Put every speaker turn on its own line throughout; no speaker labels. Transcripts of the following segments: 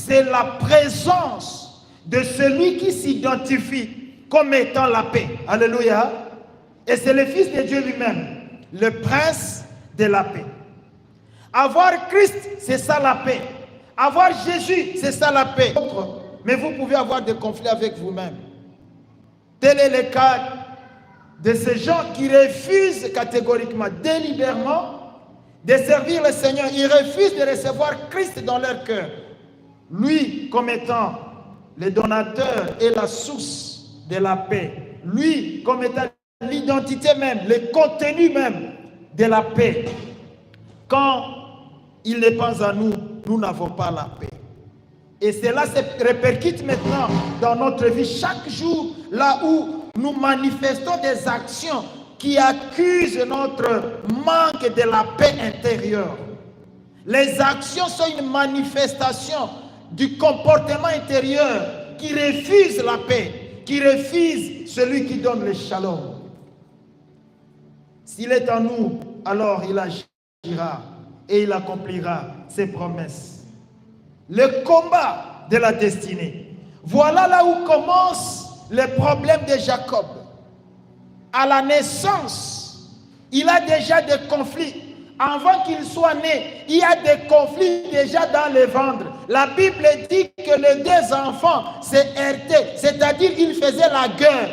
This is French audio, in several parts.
c'est la présence de celui qui s'identifie comme étant la paix. Alléluia. Et c'est le Fils de Dieu lui-même, le prince de la paix. Avoir Christ, c'est ça la paix. Avoir Jésus, c'est ça la paix. Mais vous pouvez avoir des conflits avec vous-même. Tel est le cas de ces gens qui refusent catégoriquement, délibérément, de servir le Seigneur. Ils refusent de recevoir Christ dans leur cœur. Lui, comme étant le donateur et la source de la paix. Lui, comme étant l'identité même, le contenu même de la paix. Quand il n'est pas à nous, nous n'avons pas la paix. Et cela se répercute maintenant dans notre vie chaque jour, là où nous manifestons des actions qui accusent notre manque de la paix intérieure. Les actions sont une manifestation du comportement intérieur qui refuse la paix, qui refuse celui qui donne le shalom. S'il est en nous, alors il agira et il accomplira ses promesses. Le combat de la destinée. Voilà là où commence le problème de Jacob. À la naissance, il a déjà des conflits. Avant qu'il soit né, il y a des conflits déjà dans le ventre. La Bible dit que les deux enfants se heurtaient, c'est-à-dire ils faisaient la guerre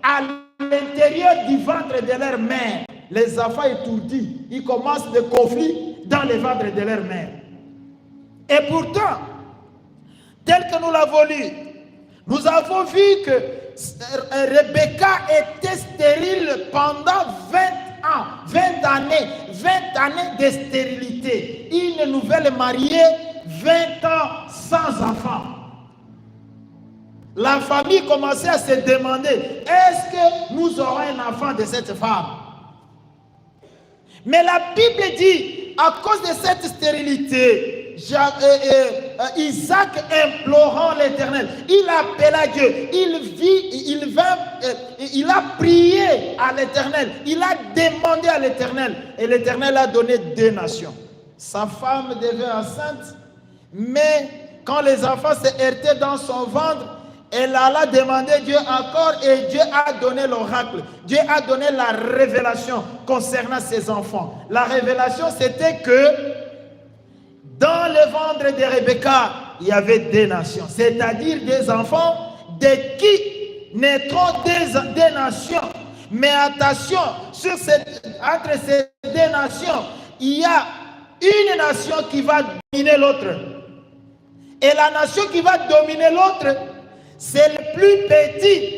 à l'intérieur du ventre de leur mère. Les enfants étourdis, ils commencent des conflits dans le ventre de leur mère. Et pourtant, tel que nous l'avons lu, nous avons vu que Rebecca était stérile pendant 20 ans, 20 années de stérilité. Une nouvelle mariée, 20 ans sans enfant. La famille commençait à se demander, est-ce que nous aurons un enfant de cette femme? Mais la Bible dit, à cause de cette stérilité, Isaac implorant l'Éternel, il appela Dieu, il a prié à l'Éternel, il a demandé à l'Éternel, et l'Éternel a donné 2 nations. Sa femme devint enceinte, mais quand les enfants se heurtaient dans son ventre, elle alla demander Dieu encore et Dieu a donné l'oracle. Dieu a donné la révélation concernant ses enfants. La révélation, c'était que dans le ventre de Rebecca, il y avait 2 nations, c'est-à-dire des enfants de qui naîtront des nations. Mais attention, entre ces 2 nations, il y a une nation qui va dominer l'autre. Et la nation qui va dominer l'autre, c'est le plus petit.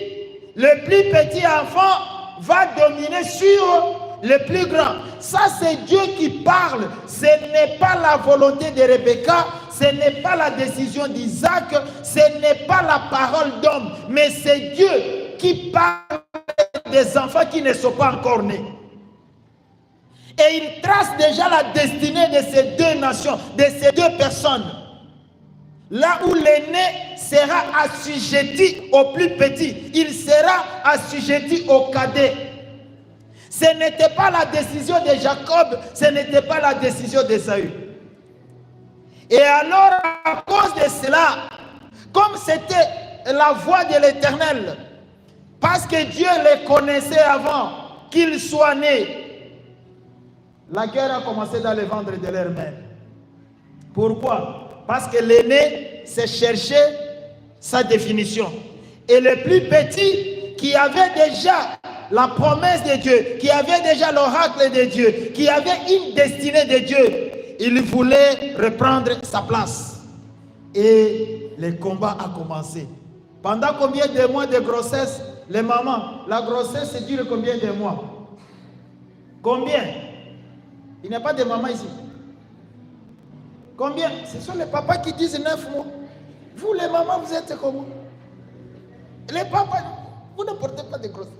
Le plus petit enfant va dominer sur le plus grand. Ça, c'est Dieu qui parle. Ce n'est pas la volonté de Rebecca, ce n'est pas la décision d'Isaac, ce n'est pas la parole d'homme, mais c'est Dieu qui parle des enfants qui ne sont pas encore nés. Et il trace déjà la destinée de ces 2 nations, de ces 2 personnes. Là où l'aîné sera assujetti au plus petit, il sera assujetti au cadet. Ce n'était pas la décision de Jacob, ce n'était pas la décision d'Ésaü. Et alors, à cause de cela, comme c'était la voix de l'Éternel, parce que Dieu les connaissait avant qu'ils soient nés, la guerre a commencé dans le ventre de leur mère. Pourquoi? Parce que l'aîné s'est cherché sa définition. Et le plus petit, qui avait déjà la promesse de Dieu, qui avait déjà l'oracle de Dieu, qui avait une destinée de Dieu, il voulait reprendre sa place. Et le combat a commencé. Pendant combien de mois de grossesse, les mamans, la grossesse dure combien de mois? Combien? Il n'y a pas de maman ici. Combien? Ce sont les papas qui disent 9 mois. Vous, les mamans, vous êtes comment? Les papas, vous ne portez pas de grossesse.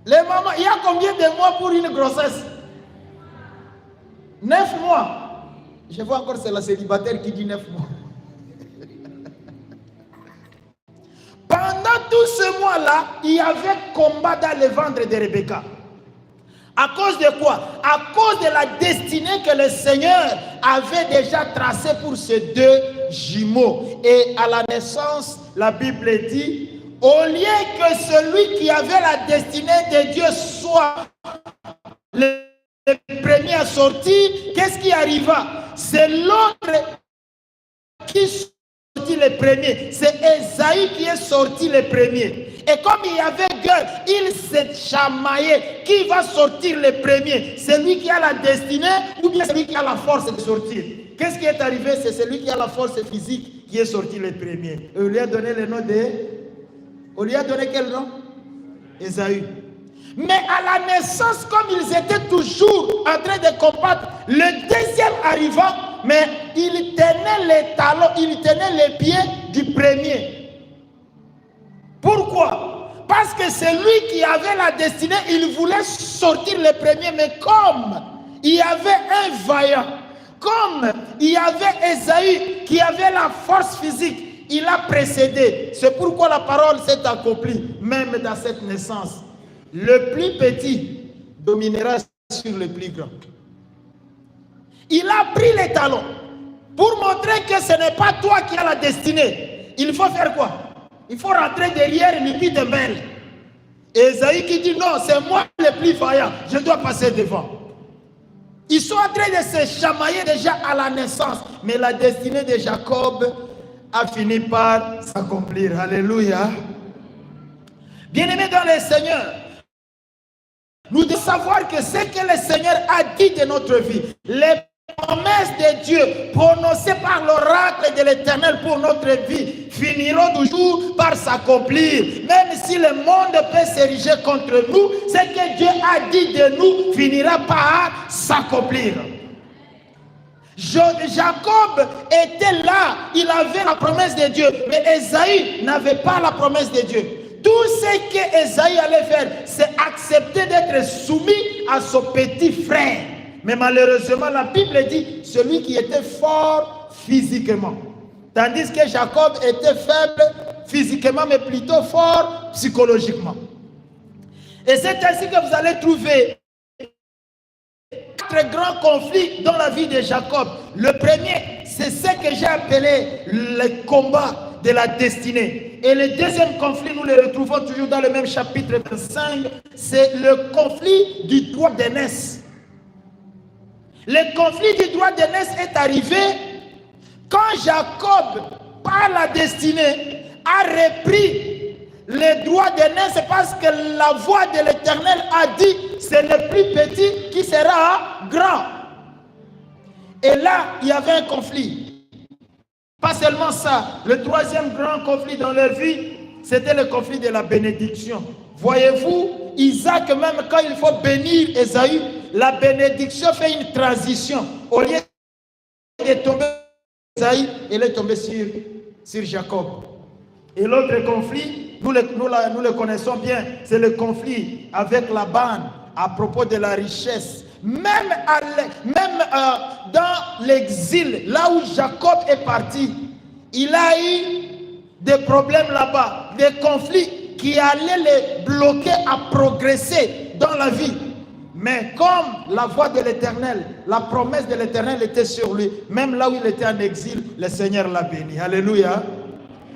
Les mamans, il y a combien de mois pour une grossesse? 9 mois. Je vois encore, c'est la célibataire qui dit 9 mois. Pendant tout ce mois-là, il y avait combat dans le ventre de Rebecca. À cause de quoi? À cause de la destinée que le Seigneur avait déjà tracée pour ces deux jumeaux. Et à la naissance, la Bible dit, au lieu que celui qui avait la destinée de Dieu soit le premier à sortir, qu'est-ce qui arriva? C'est l'autre qui sortit le premier. C'est Ésaü qui est sorti le premier. Et comme il y avait gueule, il s'est chamaillé. Qui va sortir le premier? Celui qui a la destinée ou bien celui qui a la force de sortir? Qu'est-ce qui est arrivé? C'est celui qui a la force physique qui est sorti le premier. Et on lui a donné le nom de... On lui a donné quel nom? Ésaü. Mais à la naissance, comme ils étaient toujours en train de combattre, le deuxième arrivant, mais il tenait les talons, il tenait les pieds du premier. Pourquoi? Parce que c'est lui qui avait la destinée, il voulait sortir le premier, mais comme il y avait un vaillant, comme il y avait Ésaü qui avait la force physique, il a précédé. C'est pourquoi la parole s'est accomplie, même dans cette naissance. Le plus petit dominera sur le plus grand. Il a pris les talons pour montrer que ce n'est pas toi qui as la destinée. Il faut faire quoi? Il faut rentrer derrière et lui dire de mêle. Ésaü qui dit non, c'est moi le plus vaillant, je dois passer devant. Ils sont en train de se chamailler déjà à la naissance, mais la destinée de Jacob a fini par s'accomplir. Alléluia. Bien-aimés dans le Seigneur, nous devons savoir que ce que le Seigneur a dit de notre vie, les promesses de Dieu prononcées par l'oracle de l'Éternel pour notre vie finiront toujours par s'accomplir. Même si le monde peut s'ériger contre nous, ce que Dieu a dit de nous finira par s'accomplir. Jacob était là, il avait la promesse de Dieu, mais Ésaü n'avait pas la promesse de Dieu. Tout ce que Ésaü allait faire, c'est accepter d'être soumis à son petit frère. Mais malheureusement, la Bible dit celui qui était fort physiquement. Tandis que Jacob était faible physiquement, mais plutôt fort psychologiquement. Et c'est ainsi que vous allez trouver 4 grands conflits dans la vie de Jacob. Le premier, c'est ce que j'ai appelé le combat de la destinée. Et le deuxième conflit, nous le retrouvons toujours dans le même chapitre 25, c'est le conflit du droit d'aînesse. Le conflit du droit d'aînesse est arrivé quand Jacob, par la destinée, a repris le droit d'aînesse parce que la voix de l'Éternel a dit c'est le plus petit qui sera grand. Et là, il y avait un conflit. Pas seulement ça, le troisième grand conflit dans leur vie, c'était le conflit de la bénédiction. Voyez-vous, Isaac, même quand il faut bénir Ésaü, la bénédiction fait une transition. Au lieu de tomber sur Ésaü, elle est tombée sur Jacob. Et l'autre conflit, nous le connaissons bien, c'est le conflit avec Laban à propos de la richesse. Même dans l'exil, là où Jacob est parti, il a eu des problèmes là-bas, des conflits qui allaient les bloquer à progresser dans la vie. Mais comme la voix de l'Éternel, la promesse de l'Éternel était sur lui, même là où il était en exil, le Seigneur l'a béni. Alléluia.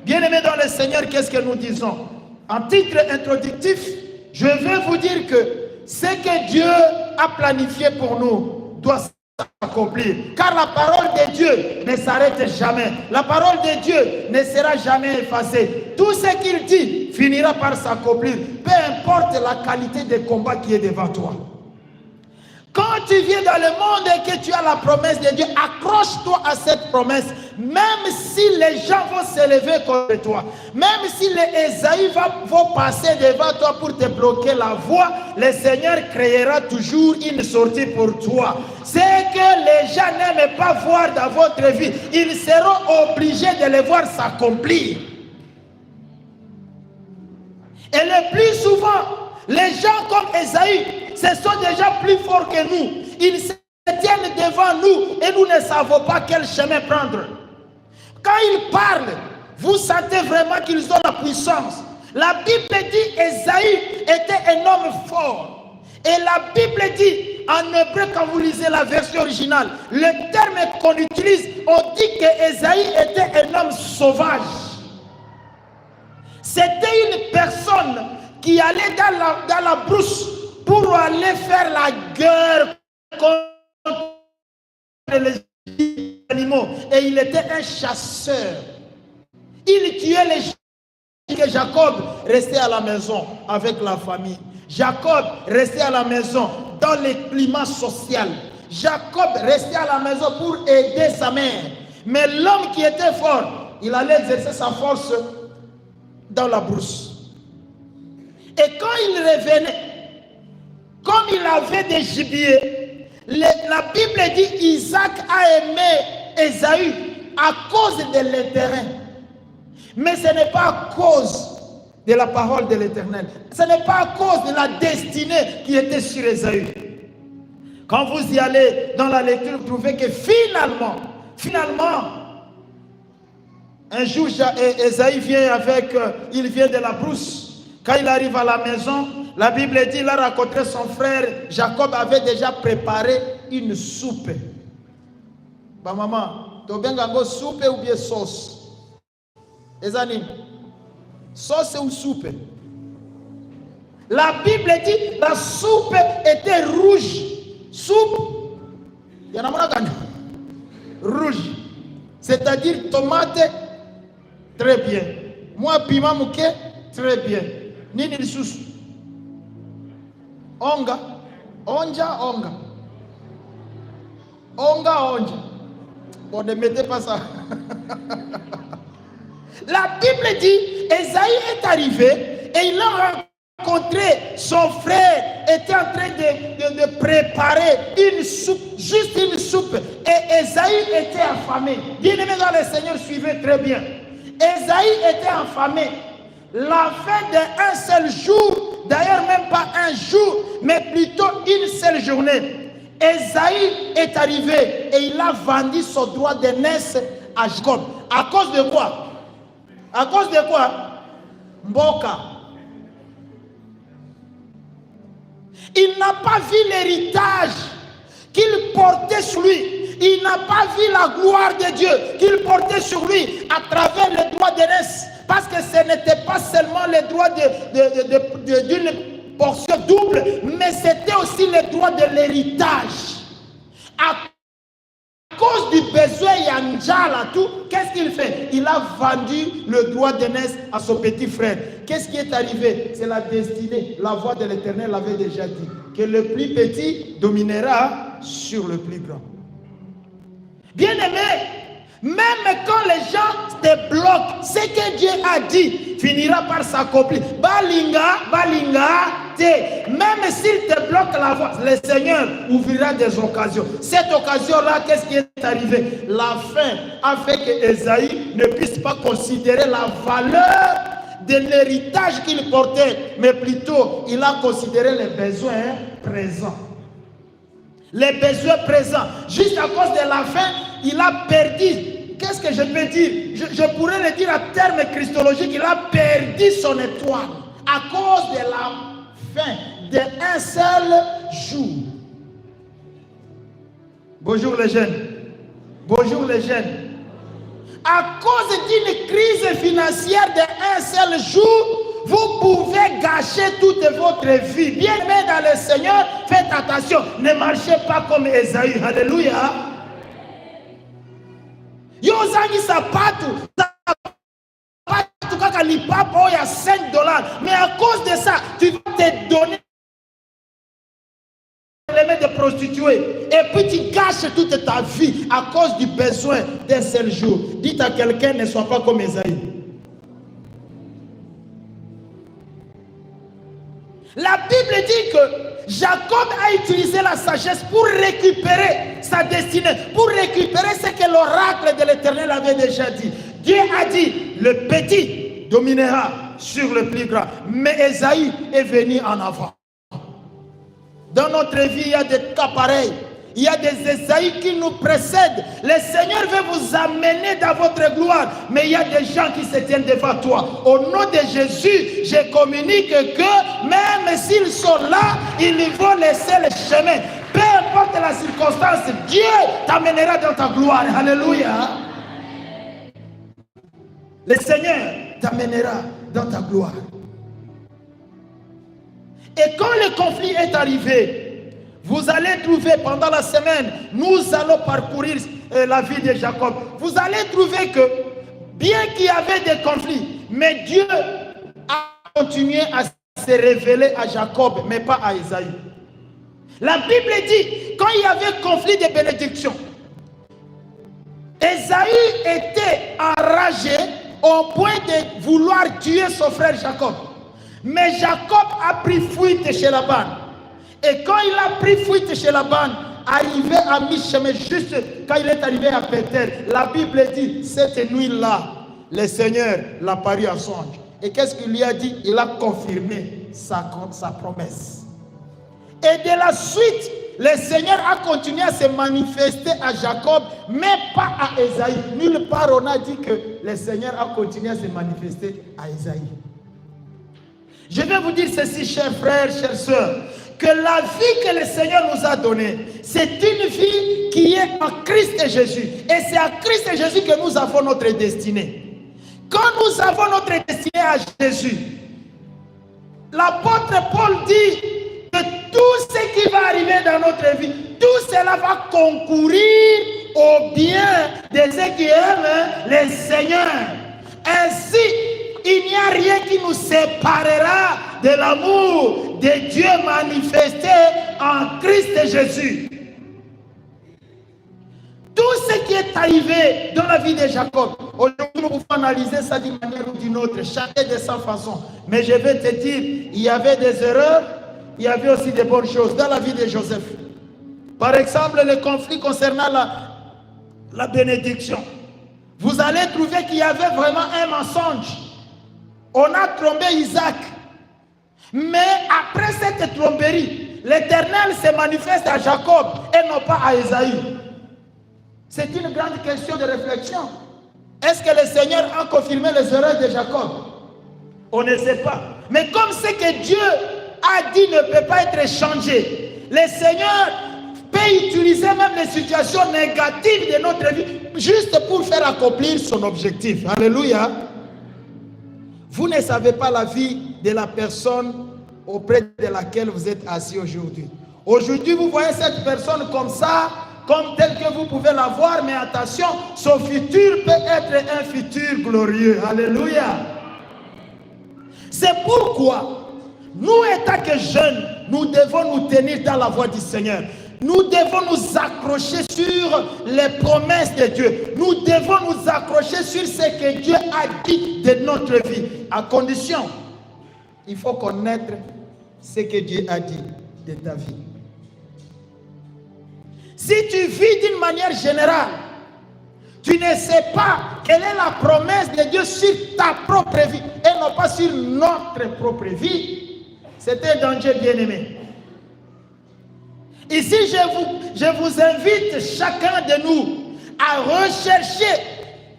Bien-aimés dans le Seigneur, qu'est-ce que nous disons? En titre introductif, je vais vous dire que ce que Dieu a planifié pour nous doit s'accomplir. Car la parole de Dieu ne s'arrête jamais. La parole de Dieu ne sera jamais effacée. Tout ce qu'il dit finira par s'accomplir. Peu importe la qualité des combats qui est devant toi. Quand tu viens dans le monde et que tu as la promesse de Dieu, accroche-toi à cette promesse. Même si les gens vont s'élever contre toi, même si les Ésaü vont passer devant toi pour te bloquer la voie, le Seigneur créera toujours une sortie pour toi. Ce que les gens n'aiment pas voir dans votre vie, ils seront obligés de le voir s'accomplir. Et le plus souvent, les gens comme Ésaü, ce sont déjà plus forts que nous. Ils se tiennent devant nous et nous ne savons pas quel chemin prendre. Quand ils parlent, vous sentez vraiment qu'ils ont la puissance. La Bible dit qu'Ésaü était un homme fort. Et la Bible dit, en hébreu, quand vous lisez la version originale, le terme qu'on utilise, on dit que Ésaïe était un homme sauvage. C'était une personne qui allait dans la brousse pour aller faire la guerre contre les animaux. Et il était un chasseur. Il tuait les chiens. Que Jacob restait à la maison avec la famille. Jacob restait à la maison dans le climat social. Jacob restait à la maison pour aider sa mère. Mais l'homme qui était fort, il allait exercer sa force dans la brousse. Et quand il revenait, comme il avait des gibiers, la Bible dit Isaac a aimé Ésaü à cause de l'intérêt. Mais ce n'est pas à cause de la parole de l'Éternel. Ce n'est pas à cause de la destinée qui était sur Ésaü. Quand vous y allez dans la lecture, vous trouvez que finalement, un jour, Ésaü vient il vient de la brousse. Quand il arrive à la maison, la Bible dit, il a rencontré son frère. Jacob avait déjà préparé une soupe. Bah maman, tu as bien soupe ou bien sauce? Les amis, sauce ou soupe? La Bible dit la soupe était rouge. Soupe, il y en a rouge, c'est-à-dire tomate, très bien. Moi, piment mouké, très bien. Nini sous onga, onja. Bon, ne mettez pas ça. La Bible dit, Ésaïe est arrivé et il a rencontré son frère, était en train de préparer une soupe, juste une soupe. Et Ésaïe était affamé. Bien-aimé dans le Seigneur, suivez très bien. Ésaïe était affamé. La fin d'un seul jour, d'ailleurs même pas un jour, mais plutôt une seule journée. Ésaïe est arrivé et il a vendu son droit d'aînesse à Jacob. À cause de quoi? À cause de quoi? Mboka. Il n'a pas vu l'héritage qu'il portait sur lui. Il n'a pas vu la gloire de Dieu qu'il portait sur lui à travers le droit d'aînesse. Parce que ce n'était pas seulement le droit d'une portion double, mais c'était aussi le droit de l'héritage. À cause du besoin Yanjala, tout, qu'est-ce qu'il fait? Il a vendu le droit d'aînesse à son petit frère. Qu'est-ce qui est arrivé? C'est la destinée. La voix de l'Éternel avait déjà dit que le plus petit dominera sur le plus grand. Bien-aimé, même quand les gens te bloquent, ce que Dieu a dit finira par s'accomplir. Balinga, même s'il te bloque la voie, le Seigneur ouvrira des occasions. Cette occasion-là, qu'est-ce qui est arrivé? La faim a fait que Ésaïe ne puisse pas considérer la valeur de l'héritage qu'il portait, mais plutôt il a considéré les besoins présents. Les besoins présents. Juste à cause de la faim, il a perdu. Qu'est-ce que je peux dire? Je pourrais le dire à terme christologique, il a perdu son étoile à cause de la faim d'un seul jour. Bonjour les jeunes. Bonjour les jeunes. À cause d'une crise financière d'un seul jour, vous pouvez gâcher toute votre vie. Bien-aimés dans le Seigneur, faites attention. Ne marchez pas comme Ésaü. Alléluia. Yozangi sapatu kaka lipapa ya $5. Mais à cause de ça, tu vas te donner de prostituer. Et puis tu gâches toute ta vie à cause du besoin d'un seul jour. Dites à quelqu'un, ne sois pas comme Ésaü. La Bible dit que Jacob a utilisé la sagesse pour récupérer sa destinée, pour récupérer ce que l'oracle de l'Éternel avait déjà dit. Dieu a dit, le petit dominera sur le plus grand. Mais Ésaü est venu en avant. Dans notre vie, il y a des cas pareils. Il y a des Ésaïes qui nous précèdent. Le Seigneur veut vous amener dans votre gloire. Mais il y a des gens qui se tiennent devant toi. Au nom de Jésus, je communique que même s'ils sont là, ils vont laisser le chemin. Peu importe la circonstance, Dieu t'amènera dans ta gloire. Alléluia. Le Seigneur t'amènera dans ta gloire. Et quand le conflit est arrivé, vous allez trouver pendant la semaine, nous allons parcourir la vie de Jacob. Vous allez trouver que, bien qu'il y avait des conflits, mais Dieu a continué à se révéler à Jacob, mais pas à Esaü. La Bible dit, quand il y avait conflit de bénédiction, Esaü était enragé au point de vouloir tuer son frère Jacob. Mais Jacob a pris fuite chez Laban. Et quand il a pris fuite chez Laban, arrivé à mi-chemin, juste quand il est arrivé à Bethel, la Bible dit, cette nuit-là, le Seigneur l'a paru en songe. Et qu'est-ce qu'il lui a dit? Il a confirmé sa promesse. Et de la suite, le Seigneur a continué à se manifester à Jacob, mais pas à Esaü. Nulle part on a dit que le Seigneur a continué à se manifester à Esaü. Je vais vous dire ceci, chers frères, chères sœurs, que la vie que le Seigneur nous a donnée, c'est une vie qui est en Christ Jésus. Et c'est à Christ Jésus que nous avons notre destinée. Quand nous avons notre destinée à Jésus, l'apôtre Paul dit que tout ce qui va arriver dans notre vie, tout cela va concourir au bien de ceux qui aiment le Seigneur. Ainsi, il n'y a rien qui nous séparera de l'amour de Dieu manifesté en Christ Jésus. Tout ce qui est arrivé dans la vie de Jacob, aujourd'hui nous pouvons analyser ça d'une manière ou d'une autre, chacun de sa façon. Mais je vais te dire, il y avait des erreurs, il y avait aussi des bonnes choses dans la vie de Joseph. Par exemple, le conflit concernant la bénédiction. Vous allez trouver qu'il y avait vraiment un mensonge. On a trompé Isaac. Mais après cette tromperie, l'Éternel se manifeste à Jacob et non pas à Esaü. C'est une grande question de réflexion. Est-ce que le Seigneur a confirmé les erreurs de Jacob? On ne sait pas. Mais comme ce que Dieu a dit ne peut pas être changé, le Seigneur peut utiliser même les situations négatives de notre vie juste pour faire accomplir son objectif. Alléluia. Vous ne savez pas la vie de la personne auprès de laquelle vous êtes assis aujourd'hui. Aujourd'hui, vous voyez cette personne comme ça, comme tel que vous pouvez la voir, mais attention, son futur peut être un futur glorieux. Alléluia. C'est pourquoi, nous étant que jeunes, nous devons nous tenir dans la voie du Seigneur. Nous devons nous accrocher sur les promesses de Dieu. Nous devons nous accrocher sur ce que Dieu a dit de notre vie. À condition, il faut connaître ce que Dieu a dit de ta vie. Si tu vis d'une manière générale, tu ne sais pas quelle est la promesse de Dieu sur ta propre vie et non pas sur notre propre vie, c'est un danger, bien-aimé. Ici, je vous invite chacun de nous à rechercher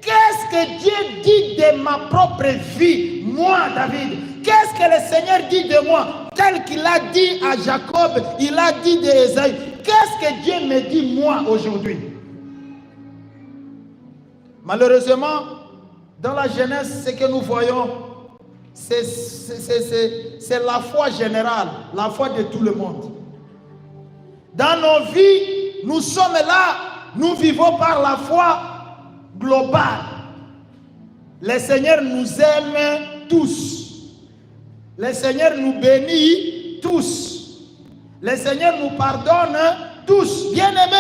qu'est-ce que Dieu dit de ma propre vie, moi, David. Qu'est-ce que le Seigneur dit de moi, tel qu'il a dit à Jacob, il a dit d'Ésaü. Qu'est-ce que Dieu me dit moi aujourd'hui? Malheureusement, dans la Genèse, ce que nous voyons, c'est la foi générale, la foi de tout le monde. Dans nos vies, nous sommes là, nous vivons par la foi globale. Le Seigneur nous aime tous. Le Seigneur nous bénit tous. Le Seigneur nous pardonne tous. Bien-aimés,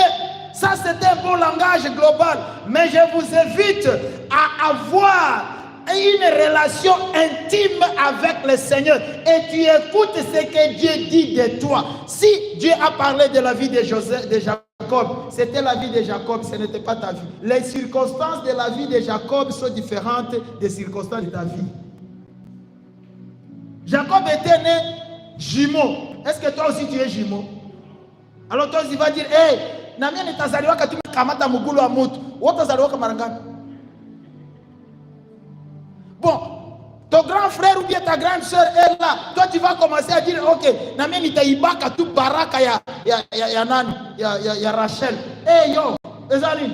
ça c'est un bon langage global. Mais je vous invite à avoir une relation intime avec le Seigneur et tu écoutes ce que Dieu dit de toi. Si Dieu a parlé de la vie de Jacob, c'était la vie de Jacob, ce n'était pas ta vie. Les circonstances de la vie de Jacob sont différentes des circonstances de ta vie. Jacob était né jumeau. Est-ce que toi aussi tu es jumeau? Alors toi tu vas dire, hey, na mimi nitazaliwa kama kamata mugulu wa mtu. Utazaliwa kama ngapi? Bon, ton grand frère ou bien ta grande soeur est là. Toi tu vas commencer à dire OK, na mimi nitaibaka tu baraka ya nani? Ya Rachel. Eh yo, ezali.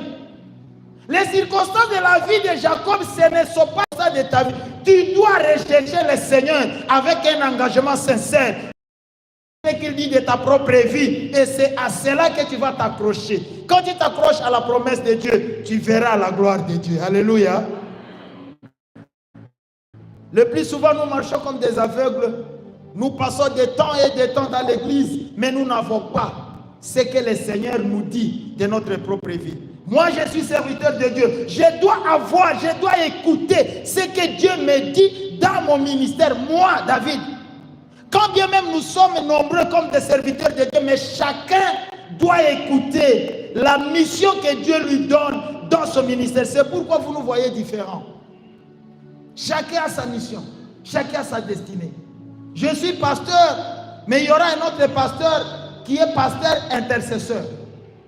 Les circonstances de la vie de Jacob, ce ne sont pas ça de ta vie. Tu dois rechercher le Seigneur avec un engagement sincère. Ce qu'il dit de ta propre vie. Et c'est à cela que tu vas t'accrocher. Quand tu t'accroches à la promesse de Dieu, tu verras la gloire de Dieu. Alléluia. Le plus souvent, nous marchons comme des aveugles. Nous passons des temps et des temps dans l'église, mais nous n'avons pas ce que le Seigneur nous dit de notre propre vie. Moi, je suis serviteur de Dieu. Je dois avoir, je dois écouter ce que Dieu me dit dans mon ministère. Moi, David, quand bien même nous sommes nombreux comme des serviteurs de Dieu, mais chacun doit écouter la mission que Dieu lui donne dans son ministère. C'est pourquoi vous nous voyez différents. Chacun a sa mission, chacun a sa destinée. Je suis pasteur, mais il y aura un autre pasteur qui est pasteur intercesseur.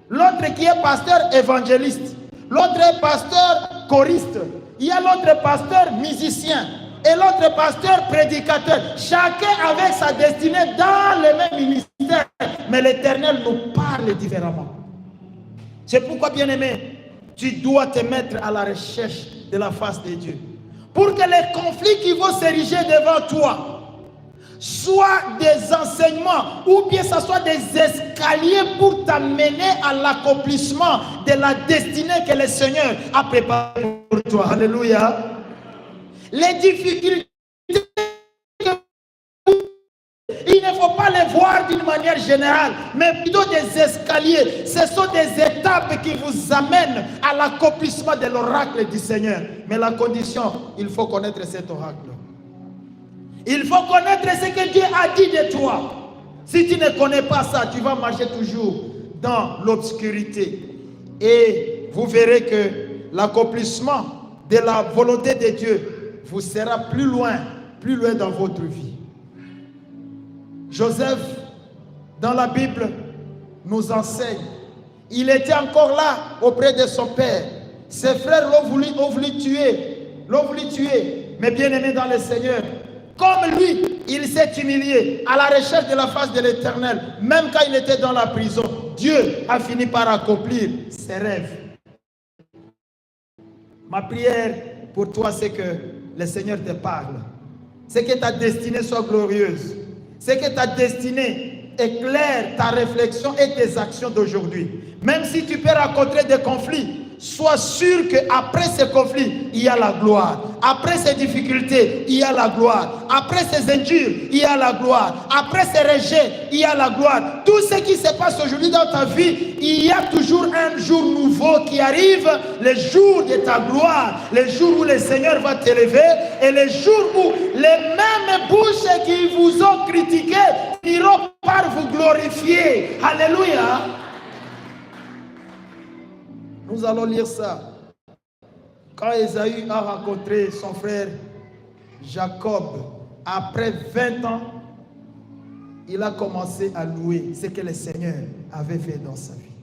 L'autre qui est pasteur évangéliste. L'autre est pasteur choriste. Il y a l'autre pasteur musicien. Et l'autre pasteur prédicateur. Chacun avec sa destinée dans le même ministère. Mais l'Éternel nous parle différemment. C'est pourquoi, bien-aimé, tu dois te mettre à la recherche de la face de Dieu. Pour que les conflits qui vont s'ériger devant toi soit des enseignements ou bien ça soit des escaliers pour t'amener à l'accomplissement de la destinée que le Seigneur a préparée pour toi. Alléluia. Les difficultés, il ne faut pas les voir d'une manière générale, mais plutôt des escaliers. Ce sont des étapes qui vous amènent à l'accomplissement de l'oracle du Seigneur. Mais la condition, il faut connaître cet oracle. Il faut connaître ce que Dieu a dit de toi. Si tu ne connais pas ça, tu vas marcher toujours dans l'obscurité. Et vous verrez que l'accomplissement de la volonté de Dieu vous sera plus loin dans votre vie. Joseph, dans la Bible, nous enseigne. Il était encore là auprès de son père. Ses frères l'ont voulu tuer. Mais bien aimé dans le Seigneur, comme lui, il s'est humilié à la recherche de la face de l'Éternel. Même quand il était dans la prison, Dieu a fini par accomplir ses rêves. Ma prière pour toi, c'est que le Seigneur te parle. C'est que ta destinée soit glorieuse. C'est que ta destinée éclaire ta réflexion et tes actions d'aujourd'hui. Même si tu peux rencontrer des conflits, sois sûr qu'après ces conflits, il y a la gloire. Après ces difficultés, il y a la gloire. Après ces injures, il y a la gloire. Après ces rejets, il y a la gloire. Tout ce qui se passe aujourd'hui dans ta vie, il y a toujours un jour nouveau qui arrive, le jour de ta gloire, le jour où le Seigneur va t'élever et le jour où les mêmes bouches qui vous ont critiqué iront par vous glorifier. Alléluia. Nous allons lire ça. Quand Ésaü a rencontré son frère Jacob, après 20 ans, il a commencé à louer ce que le Seigneur avait fait dans sa vie.